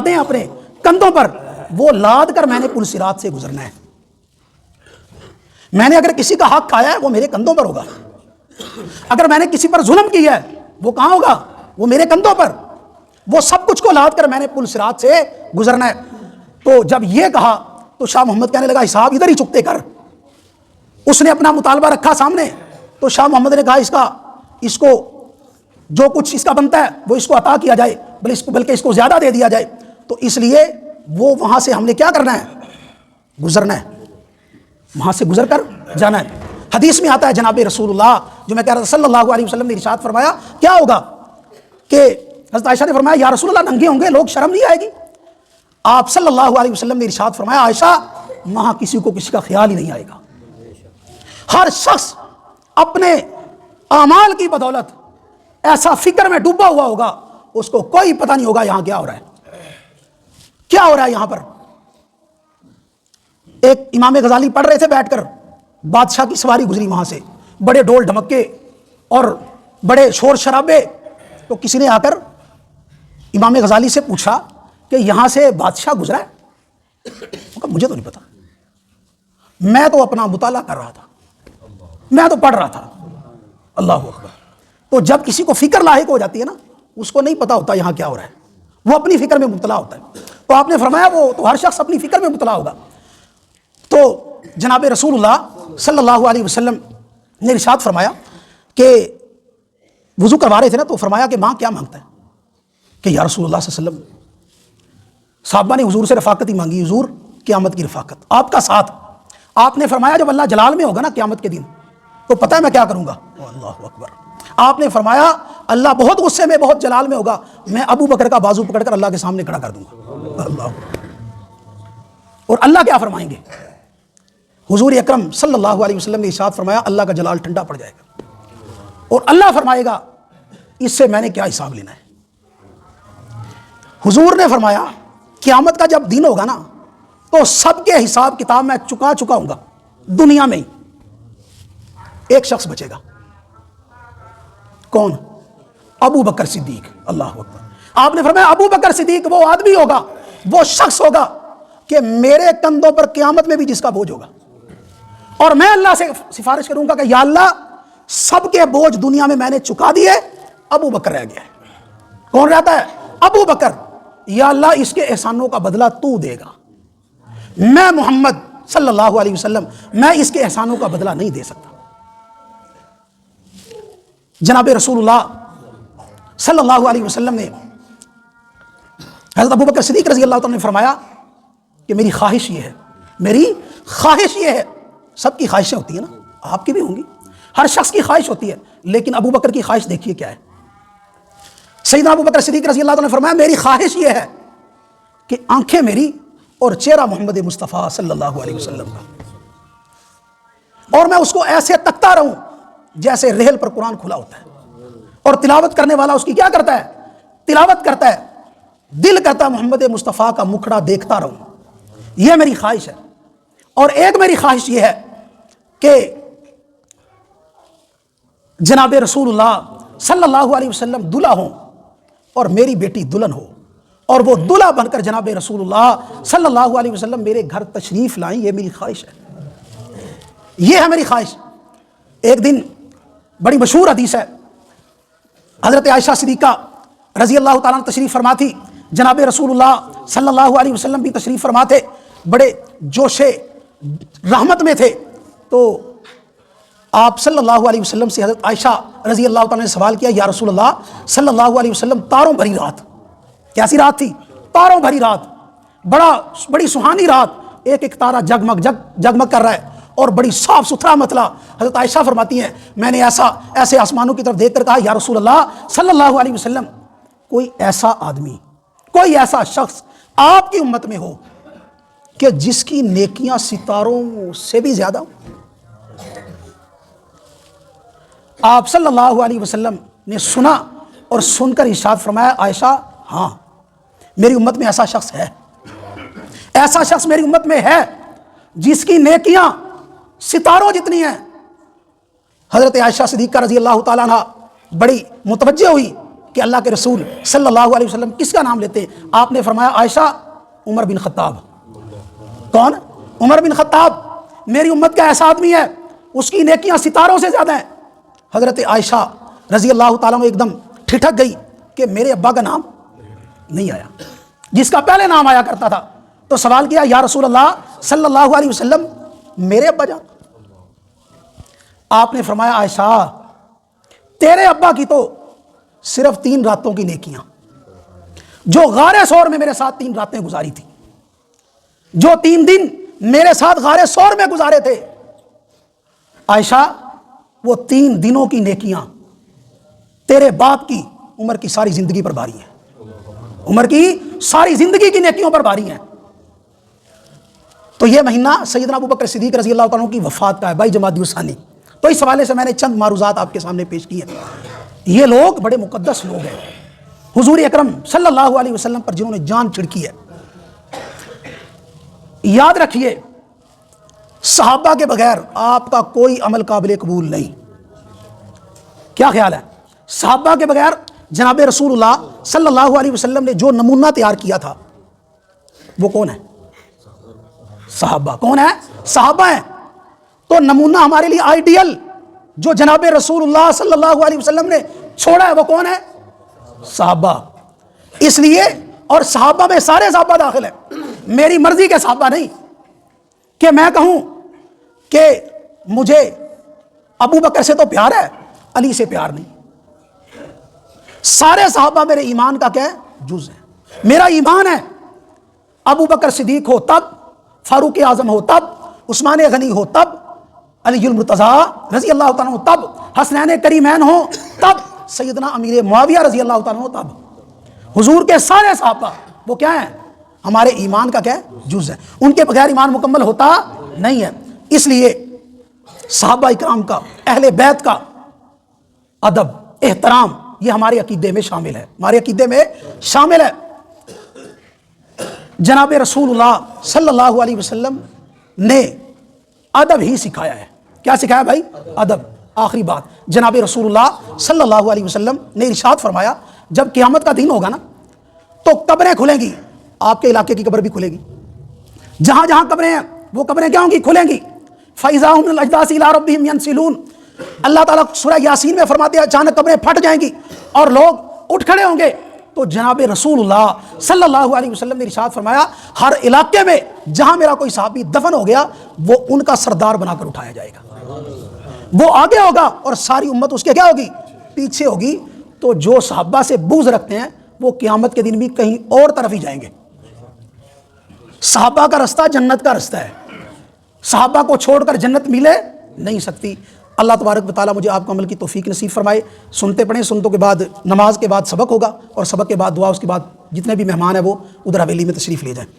دیں اپنے کندھوں پر، وہ لاد کر میں نے پل صراط سے گزرنا ہے۔ میں نے اگر کسی کا حق کھایا ہے وہ میرے کندھوں پر ہوگا، اگر میں نے کسی پر ظلم کیا ہے وہ کہاں ہوگا؟ وہ میرے کندھوں پر۔ وہ سب کچھ کو لاد کر میں نے پل صراط سے گزرنا ہے۔ تو جب یہ کہا تو شاہ محمد کہنے لگا حساب ادھر ہی چکتے کر۔ اس نے اپنا مطالبہ رکھا سامنے، تو شاہ محمد نے کہا اس کو جو کچھ اس کا بنتا ہے وہ اس کو عطا کیا جائے، بلکہ اس کو زیادہ دے دیا جائے۔ تو اس لیے وہ وہاں سے ہم نے کیا کرنا ہے؟ گزرنا ہے، وہاں سے گزر کر جانا ہے۔ حدیث میں آتا ہے جناب رسول اللہ جو میں کہہ رہا تھا صلی اللہ علیہ وسلم نے ارشاد فرمایا کیا ہوگا کہ حضرت عائشہ نے فرمایا یا رسول اللہ ننگے ہوں گے لوگ، شرم نہیں آئے گی؟ آپ صلی اللہ علیہ وسلم نے ارشاد فرمایا عائشہ وہاں کسی کو کسی کا خیال ہی نہیں آئے گا۔ ہر شخص اپنے اعمال کی بدولت ایسا فکر میں ڈوبا ہوا ہوگا اس کو کوئی پتہ نہیں ہوگا یہاں کیا ہو رہا ہے، کیا ہو رہا ہے یہاں پر۔ ایک امام غزالی پڑھ رہے تھے بیٹھ کر، بادشاہ کی سواری گزری وہاں سے، بڑے ڈول ڈھمکے اور بڑے شور شرابے۔ تو کسی نے آ کر امام غزالی سے پوچھا کہ یہاں سے بادشاہ گزرا ہے؟ مجھے تو نہیں پتا، میں تو اپنا مطالعہ کر رہا تھا، میں تو پڑھ رہا تھا۔ اللہ اکبر۔ تو جب کسی کو فکر لاحق ہو جاتی ہے نا اس کو نہیں پتا ہوتا یہاں کیا ہو رہا ہے، وہ اپنی فکر میں مبتلا ہوتا ہے۔ تو آپ نے فرمایا وہ تو ہر شخص اپنی فکر میں مبتلا ہوگا۔ تو جناب رسول اللہ صلی اللہ علیہ وسلم نے ارشاد فرمایا کہ وضو کروا رہے تھے نا، تو فرمایا کہ ماں کیا مانگتا ہے؟ کہ یا رسول اللہ صلی اللہ علیہ وسلم، صحابہ نے حضور سے رفاقت ہی مانگی، حضور قیامت کی رفاقت، آپ کا ساتھ۔ آپ نے فرمایا جب اللہ جلال میں ہوگا نا قیامت کے دن تو پتہ ہے میں کیا کروں گا؟ اللہ اکبر۔ آپ نے فرمایا اللہ بہت غصے میں بہت جلال میں ہوگا، میں ابو بکر کا بازو پکڑ کر اللہ کے سامنے کھڑا کر دوں گا۔ اللہ، اور اللہ کیا فرمائیں گے؟ حضور اکرم صلی اللہ علیہ وسلم نے ارشاد فرمایا اللہ کا جلال ٹھنڈا پڑ جائے گا اور اللہ فرمائے گا اس سے میں نے کیا حساب لینا ہے۔ حضور نے فرمایا قیامت کا جب دن ہوگا نا تو سب کے حساب کتاب میں چکا ہوں گا، دنیا میں ہی ایک شخص بچے گا، کون؟ ابو بکر صدیق۔ اللہ اکبر۔ آپ نے فرمایا ابو بکر صدیق وہ آدمی ہوگا، وہ شخص ہوگا کہ میرے کندھوں پر قیامت میں بھی جس کا بوجھ ہوگا، اور میں اللہ سے سفارش کروں گا کہ یا اللہ سب کے بوجھ دنیا میں نے چکا دیے، ابو بکر رہ گیا ہے۔ کون رہتا ہے؟ ابو بکر۔ یا اللہ اس کے احسانوں کا بدلہ تو دے گا، میں محمد صلی اللہ علیہ وسلم میں اس کے احسانوں کا بدلہ نہیں دے سکتا۔ جناب رسول اللہ صلی اللہ علیہ وسلم نے حضرت ابو بکر صدیق رضی اللہ تعالیٰ نے فرمایا کہ میری خواہش یہ ہے، میری خواہش یہ ہے۔ سب کی خواہشیں ہوتی ہیں نا، آپ کی بھی ہوں گی، ہر شخص کی خواہش ہوتی ہے، لیکن ابو بکر کی خواہش دیکھیے کیا ہے۔ سیدنا ابو بکر صدیق رضی اللہ تعالیٰ نے فرمایا میری خواہش یہ ہے کہ آنکھیں میری اور چہرہ محمد مصطفیٰ صلی اللہ علیہ وسلم کا، اور میں اس کو ایسے تکتا رہوں جیسے ریل پر قرآن کھلا ہوتا ہے، اور تلاوت کرنے والا اس کی کیا کرتا ہے؟ تلاوت کرتا ہے، دل کرتا محمد مصطفیٰ کا مکھڑا دیکھتا رہوں۔ یہ میری خواہش ہے۔ اور ایک میری خواہش یہ ہے کہ جناب رسول اللہ صلی اللہ علیہ وسلم دلہا ہوں اور میری بیٹی دلہن ہو، اور وہ دلہا بن کر جناب رسول اللہ صلی اللہ علیہ وسلم میرے گھر تشریف لائیں۔ یہ میری خواہش ہے، یہ ہے میری خواہش۔ ایک دن بڑی مشہور حدیث ہے، حضرت عائشہ صدیقہ رضی اللہ تعالیٰ عنہ تشریف فرما تھی، جناب رسول اللہ صلی اللہ علیہ وسلم بھی تشریف فرما تھے، بڑے جوش رحمت میں تھے۔ تو آپ صلی اللہ علیہ وسلم سے حضرت عائشہ رضی اللہ تعالیٰ نے سوال کیا یا رسول اللہ صلی اللہ علیہ وسلم تاروں بھری رات، کیسی رات تھی؟ تاروں بھری رات، بڑی سہانی رات، ایک ایک تارا جگمگ کر رہا ہے اور بڑی صاف ستھرا مطلع۔ حضرت عائشہ فرماتی ہیں میں نے ایسے آسمانوں کی طرف دیکھ کر کہا یا رسول اللہ صلی اللہ علیہ وسلم کوئی ایسا آدمی، کوئی ایسا شخص آپ کی امت میں ہو کہ جس کی نیکیاں ستاروں سے بھی زیادہ ہوں؟ آپ صلی اللہ علیہ وسلم نے سنا اور سن کر ارشاد فرمایا عائشہ ہاں میری امت میں ایسا شخص ہے، ایسا شخص میری امت میں ہے جس کی نیکیاں ستاروں جتنی ہیں۔ حضرت عائشہ صدیقہ رضی اللہ تعالیٰ عنہ بڑی متوجہ ہوئی کہ اللہ کے رسول صلی اللہ علیہ وسلم کس کا نام لیتے ہیں؟ آپ نے فرمایا عائشہ، عمر بن خطاب۔ کون؟ عمر بن خطاب۔ میری امت کا ایسا آدمی ہے اس کی نیکیاں ستاروں سے زیادہ ہیں۔ حضرت عائشہ رضی اللہ تعالیٰ عنہ ایک دم ٹھٹک گئی کہ میرے ابا کا نام نہیں آیا، جس کا پہلے نام آیا کرتا تھا۔ تو سوال کیا، یا رسول اللہ صلی اللہ علیہ وسلم میرے ابا جان؟ آپ نے فرمایا عائشہ، تیرے ابا کی تو صرف 3 راتوں کی نیکیاں، جو غار ثور میں میرے ساتھ 3 راتیں گزاری تھی، جو 3 دن میرے ساتھ غار ثور میں گزارے تھے، عائشہ وہ 3 دنوں کی نیکیاں تیرے باپ کی عمر کی ساری زندگی پر بھاری ہیں، عمر کی ساری زندگی کی نیکیوں پر بھاری ہیں۔ تو یہ مہینہ سیدنا ابوبکر صدیق رضی اللہ تعالیٰ عنہ کی وفات کا ہے، 22 جمادی الثانی۔ تو اس حوالے سے میں نے چند معروضات آپ کے سامنے پیش کی ہیں۔ یہ لوگ بڑے مقدس لوگ ہیں، حضور اکرم صلی اللہ علیہ وسلم پر جنہوں نے جان چھڑکی ہے۔ یاد رکھیے، صحابہ کے بغیر آپ کا کوئی عمل قابل قبول نہیں۔ کیا خیال ہے؟ صحابہ کے بغیر جناب رسول اللہ صلی اللہ علیہ وسلم نے جو نمونہ تیار کیا تھا وہ کون ہے؟ صحابہ۔ کون ہے؟ صحابہ ہیں۔ تو نمونہ ہمارے لیے آئیڈیل جو جناب رسول اللہ صلی اللہ علیہ وسلم نے چھوڑا ہے وہ کون ہے؟ صحابہ۔ اس لیے، اور صحابہ میں سارے صحابہ داخل ہیں، میری مرضی کے صحابہ نہیں کہ میں کہوں کہ مجھے ابو بکر سے تو پیار ہے، علی سے پیار نہیں۔ سارے صحابہ میرے ایمان کا کیا ہے؟ جز ہے۔ میرا ایمان ہے ابو بکر صدیق ہو تب، فاروق اعظم ہو تب، عثمان غنی ہو تب، علی المرتضیٰ رضی اللہ تعالیٰ عنہ تب، حسنین کریمین ہو تب، سیدنا امیر معاویہ رضی اللہ تعالیٰ عنہ تب۔ حضور کے سارے صحابہ وہ کیا ہیں؟ ہمارے ایمان کا کیا ہے؟ جز ہے۔ ان کے بغیر ایمان مکمل ہوتا نہیں ہے۔ اس لیے صحابہ اکرام کا، اہل بیت کا ادب، احترام، یہ ہمارے عقیدے میں شامل ہے، ہمارے عقیدے میں شامل ہے۔ جناب رسول اللہ صلی اللہ علیہ وسلم نے ادب ہی سکھایا ہے۔ کیا سکھایا بھائی؟ ادب۔ آخری بات، جناب رسول اللہ صلی اللہ علیہ وسلم نے ارشاد فرمایا، جب قیامت کا دن ہوگا نا تو قبریں کھلیں گی، آپ کے علاقے کی قبر بھی کھلے گی، جہاں جہاں قبریں ہیں وہ قبریں کیا ہوں گی؟ کھلیں گی۔ فَإِذَا هُمْ مِنَ الْأَجْدَاثِ إِلَىٰ رَبِّهِمْ يَنْسِلُونَ، اللہ تعالیٰ سورہ یاسین میں فرماتے ہیں اچانک قبریں پھٹ جائیں گی اور لوگ اٹھ کھڑے ہوں گے۔ تو جناب رسول اللہ صلی اللہ علیہ وسلم نے ارشاد فرمایا، ہر علاقے میں جہاں میرا کوئی صحابی دفن ہو گیا وہ ان کا سردار بنا کر اٹھایا جائے گا، وہ آگے ہوگا اور ساری امت اس کے کیا ہوگی؟ پیچھے ہوگی۔ تو جو صحابہ سے بغض رکھتے ہیں وہ قیامت کے دن بھی کہیں اور طرف ہی جائیں گے۔ صحابہ کا رستہ جنت کا رستہ ہے، صحابہ کو چھوڑ کر جنت ملے نہیں سکتی۔ اللہ تبارک و تعالیٰ مجھے آپ کو عمل کی توفیق نصیب فرمائے۔ سنتے پڑھیں، سنتوں کے بعد نماز کے بعد سبق ہوگا، اور سبق کے بعد دعا، اس کے بعد جتنے بھی مہمان ہیں وہ ادھر حویلی میں تشریف لے جائیں۔